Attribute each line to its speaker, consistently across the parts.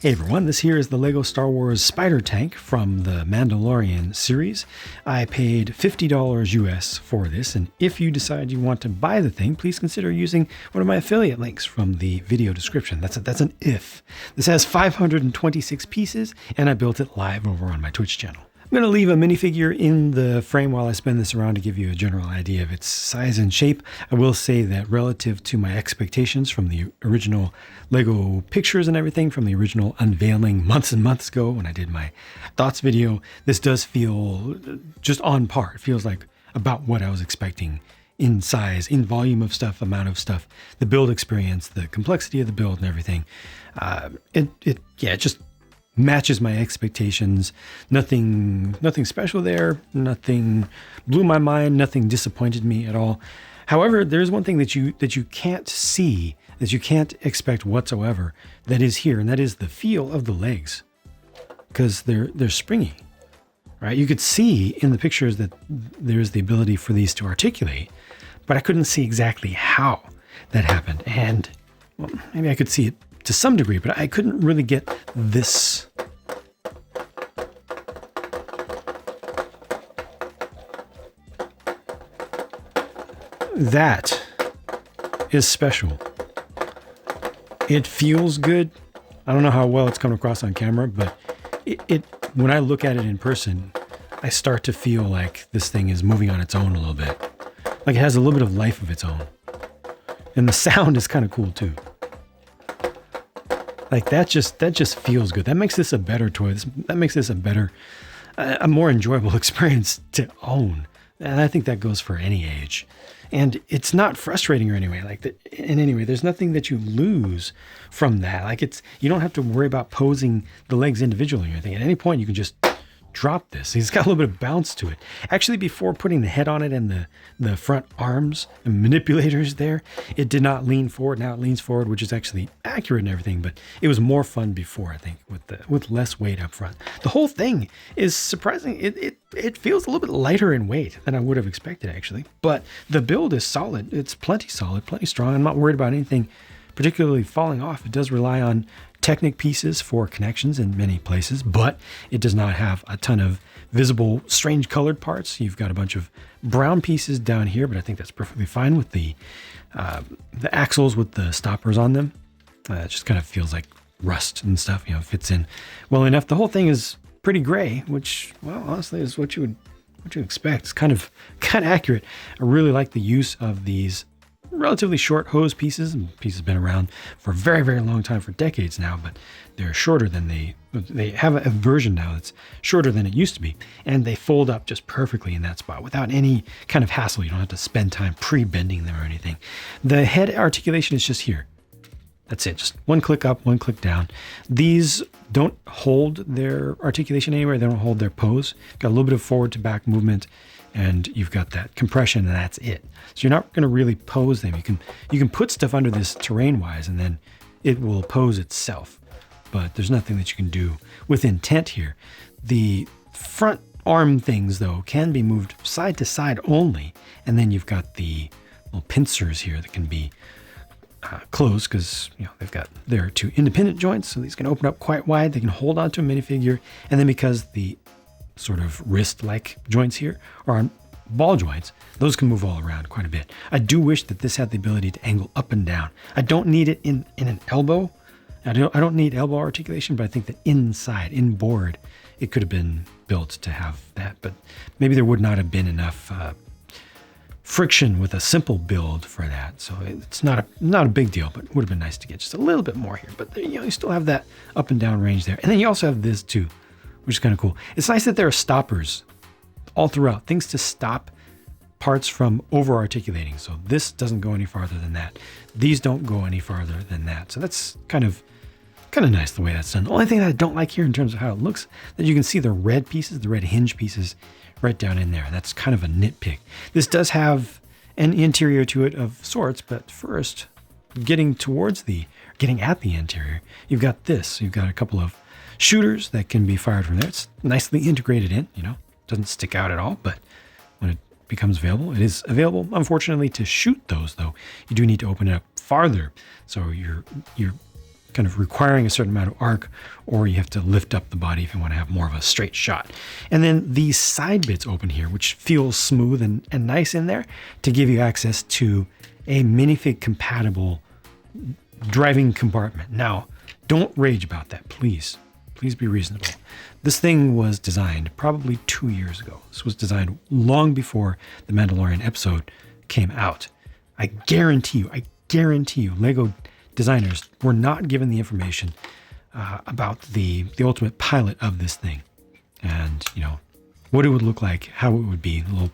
Speaker 1: Hey everyone, this here is the LEGO Star Wars Spider Tank from the Mandalorian series. I paid $50 US for this, and if you decide you want to buy the thing, please consider using one of my affiliate links from the video description. That's an if. This has 526 pieces, and I built it live over on my Twitch channel. I'm going to leave a minifigure in the frame while I spin this around to give you a general idea of its size and shape. I will say that relative to my expectations from the original LEGO pictures and everything, from the original unveiling months and months ago when I did my thoughts video, this does feel just on par. It feels like about what I was expecting in size, in volume of stuff, amount of stuff, the build experience, the complexity of the build and everything. It just matches my expectations. Nothing special there. Nothing blew my mind. Nothing disappointed me at all. However, there's one thing that you can't see, that you can't expect whatsoever, that is here, and that is the feel of the legs, because they're springy, right? You could see in the pictures that there's the ability for these to articulate, but I couldn't see exactly how that happened. And well, maybe I could see it to some degree, but I couldn't really get this. That is special. It feels good. I don't know how well it's come across on camera, but it when I look at it in person, I start to feel like this thing is moving on its own a little bit. Like it has a little bit of life of its own. And the sound is kind of cool too. Like that just feels good. That makes this a better toy. That makes this a more enjoyable experience to own. And I think that goes for any age. And it's not frustrating or anyway. In any way, there's nothing that you lose from that. Like you don't have to worry about posing the legs individually or anything. At any point, you can just drop this. It's got a little bit of bounce to it. Actually, before putting the head on it and the front arms and manipulators there, it did not lean forward. Now it leans forward, which is actually accurate and everything, but it was more fun before, I think, with less weight up front. The whole thing is surprising. It feels a little bit lighter in weight than I would have expected, actually. But the build is solid. It's plenty solid, plenty strong. I'm not worried about anything particularly falling off. It does rely on Technic pieces for connections in many places, but it does not have a ton of visible, strange colored parts. You've got a bunch of brown pieces down here, but I think that's perfectly fine with the axles with the stoppers on them. It just kind of feels like rust and stuff, fits in well enough. The whole thing is pretty gray, which, well, honestly is what you expect. It's kind of accurate. I really like the use of these relatively short hose pieces. Pieces have been around for a very, very long time, for decades now, but they're shorter than they have a version now that's shorter than it used to be, and they fold up just perfectly in that spot without any kind of hassle. You don't have to spend time pre-bending them or anything. The head articulation is just here. That's it. Just one click up, one click down. These don't hold their articulation anywhere. They don't hold their pose. Got a little bit of forward to back movement, and you've got that compression, and that's it. So you're not going to really pose them. You can put stuff under this terrain-wise, and then it will pose itself. But there's nothing that you can do with intent here. The front arm things, though, can be moved side to side only, and then you've got the little pincers here that can be closed, because there are two independent joints, so these can open up quite wide. They can hold onto a minifigure, and then because the sort of wrist-like joints here are on ball joints, those can move all around quite a bit. I do wish that this had the ability to angle up and down. I don't need it in an elbow. I don't need elbow articulation, but I think that inside, inboard, it could have been built to have that. But maybe there would not have been enough friction with a simple build for that. So it's not a big deal, but it would have been nice to get just a little bit more here. But you still have that up and down range there. And then you also have this too, which is kind of cool. It's nice that there are stoppers all throughout, things to stop parts from over articulating. So this doesn't go any farther than that. These don't go any farther than that. So that's kind of nice the way that's done. The only thing that I don't like here in terms of how it looks, that you can see the red pieces, the red hinge pieces right down in there. That's kind of a nitpick. This does have an interior to it of sorts, but first, getting at the interior, you've got this. You've got a couple of shooters that can be fired from there. It's nicely integrated in, doesn't stick out at all, but when it becomes available, it is available. Unfortunately, to shoot those, though, you do need to open it up farther. So your kind of requiring a certain amount of arc, or you have to lift up the body if you want to have more of a straight shot. And then these side bits open here, which feels smooth and nice in there to give you access to a minifig compatible driving compartment. Now, don't rage about that, please. Please be reasonable. This thing was designed probably 2 years ago. This was designed long before the Mandalorian episode came out. I guarantee you, Lego designers were not given the information about the ultimate pilot of this thing, and what it would look like, how it would be, a little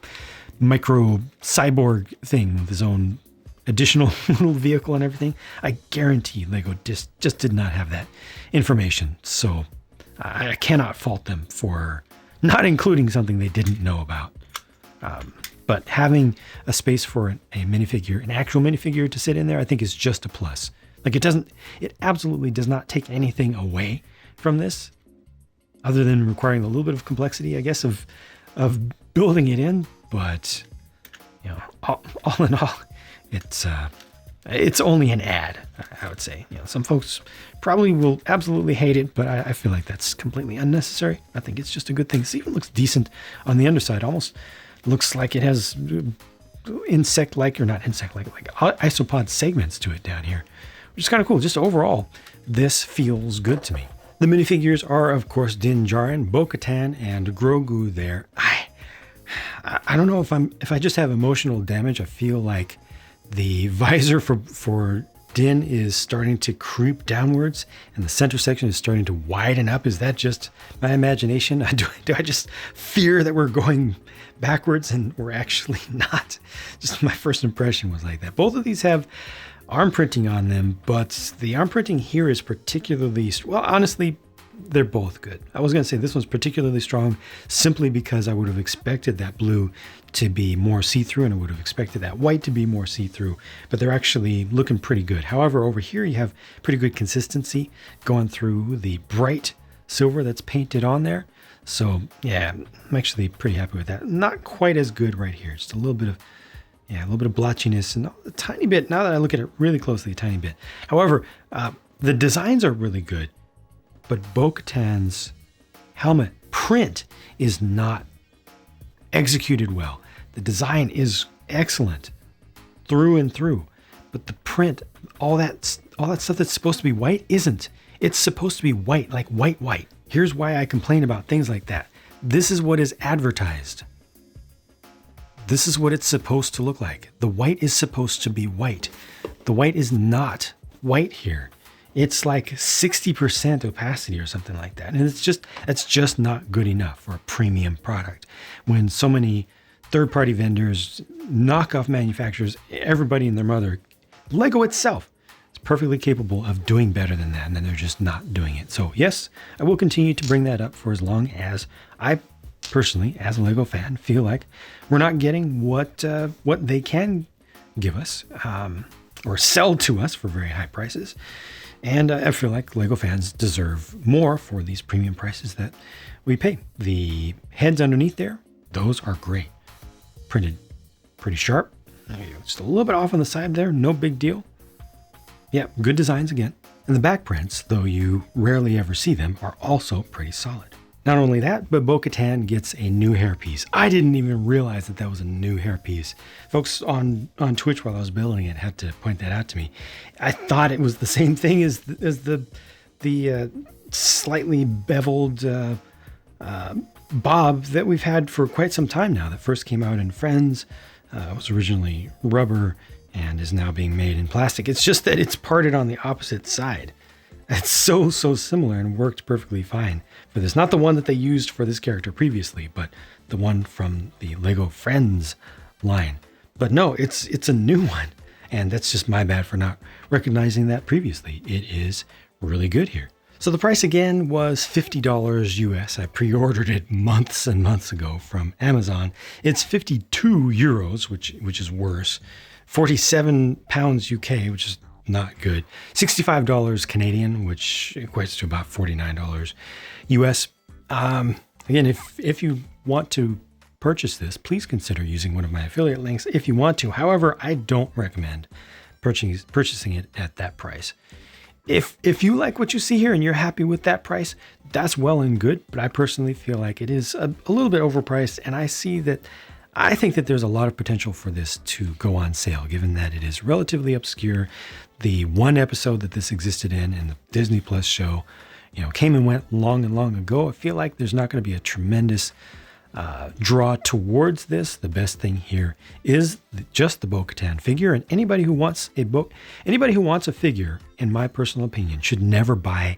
Speaker 1: micro cyborg thing with his own additional little vehicle and everything. I guarantee Lego just did not have that information, so I cannot fault them for not including something they didn't know about. But having a space for an actual minifigure to sit in there, I think is just a plus. Like it absolutely does not take anything away from this, other than requiring a little bit of complexity, I guess, of building it in. But all in all, it's only an add, I would say. Some folks probably will absolutely hate it, but I feel like that's completely unnecessary. I think it's just a good thing. This even looks decent on the underside. Almost looks like it has insect-like, or not insect-like, like isopod segments to it down here, which is kind of cool. Just overall, this feels good to me. The minifigures are, of course, Din Djarin, Bo-Katan, and Grogu there. I don't know if I just have emotional damage. I feel like the visor for Din is starting to creep downwards, and the center section is starting to widen up. Is that just my imagination? Do I just fear that we're going backwards and we're actually not? Just my first impression was like that. Both of these have arm printing on them, but the arm printing here is particularly, well, honestly, they're both good. I was going to say this one's particularly strong simply because I would have expected that blue to be more see-through, and I would have expected that white to be more see-through, but they're actually looking pretty good. However, over here you have pretty good consistency going through the bright silver that's painted on there. So yeah, I'm actually pretty happy with that. Not quite as good right here. Just a little bit of blotchiness, and a tiny bit, now that I look at it really closely, a tiny bit. However, the designs are really good, but Bo-Katan's helmet print is not executed well. The design is excellent through and through, but the print, all that stuff that's supposed to be white isn't. It's supposed to be white, like white. Here's why I complain about things like that. This is what is advertised. This is what it's supposed to look like. The white is supposed to be white. The white is not white here. It's like 60% opacity or something like that. And it's just not good enough for a premium product. When so many third-party vendors, knockoff manufacturers, everybody and their mother, Lego itself is perfectly capable of doing better than that, and then they're just not doing it. So yes, I will continue to bring that up for as long as I personally, as a Lego fan, feel like we're not getting what they can give us or sell to us for very high prices. And I feel like Lego fans deserve more for these premium prices that we pay. The heads underneath there, those are great. Printed pretty sharp. There you go. Just a little bit off on the side there, no big deal. Yeah, good designs again. And the back prints, though you rarely ever see them, are also pretty solid. Not only that, but Bo-Katan gets a new hairpiece. I didn't even realize that was a new hairpiece. Folks on Twitch while I was building it had to point that out to me. I thought it was the same thing as the slightly beveled bob that we've had for quite some time now. That first came out in Friends. It was originally rubber and is now being made in plastic. It's just that it's parted on the opposite side. It's so similar and worked perfectly fine for this. Not the one that they used for this character previously, but the one from the Lego Friends line. But no, it's a new one. And that's just my bad for not recognizing that previously. It is really good here. So the price again was $50 US. I pre-ordered it months and months ago from Amazon. It's 52 euros, which is worse. 47 pounds UK, which is not good. $65 Canadian, which equates to about $49 US. Again, if you want to purchase this, please consider using one of my affiliate links if you want to. However, I don't recommend purchasing it at that price. If you like what you see here and you're happy with that price, that's well and good. But I personally feel like it is a little bit overpriced, and I think that there's a lot of potential for this to go on sale, given that it is relatively obscure. The one episode that this existed in the Disney Plus show, came and went long and long ago. I feel like there's not going to be a tremendous draw towards this. The best thing here is just the Bo-Katan figure, and anybody who wants a figure, in my personal opinion, should never buy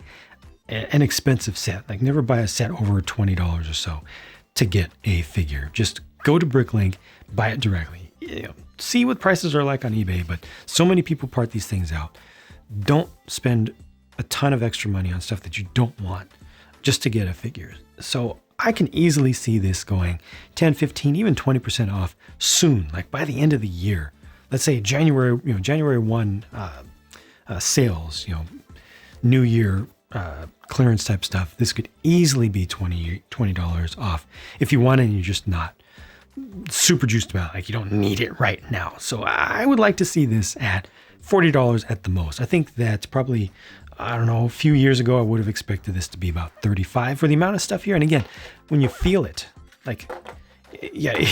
Speaker 1: an expensive set. Like, never buy a set over $20 or so to get a figure. Just go to Bricklink, buy it directly. See what prices are like on eBay, but so many people part these things out. Don't spend a ton of extra money on stuff that you don't want just to get a figure. So I can easily see this going 10, 15, even 20% off soon, like by the end of the year. Let's say January 1 sales, New Year clearance type stuff. This could easily be $20 off if you want it and you're just not super juiced about it, like you don't need it right now. So I would like to see this at $40 at the most. I think that's probably, a few years ago, I would have expected this to be about $35 for the amount of stuff here. And again, when you feel it, like, yeah,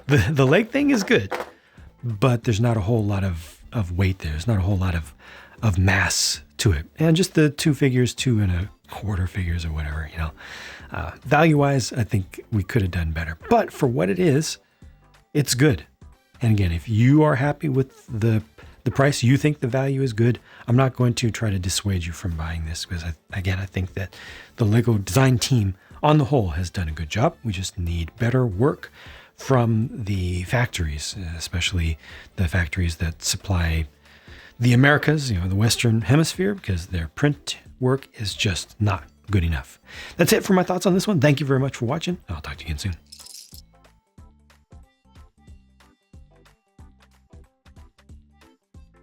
Speaker 1: the leg thing is good, but there's not a whole lot of weight there. There's not a whole lot of mass to it. And just the 2 figures, 2 1/4 figures or whatever, value-wise, I think we could have done better. But for what it is, it's good. And again, if you are happy with the price, you think the value is good, I'm not going to try to dissuade you from buying this, because I think that the Lego design team on the whole has done a good job. We just need better work from the factories, especially the factories that supply the Americas, the Western Hemisphere, because their print work is just not good enough. That's it for my thoughts on this one. Thank you very much for watching. I'll talk to you again soon.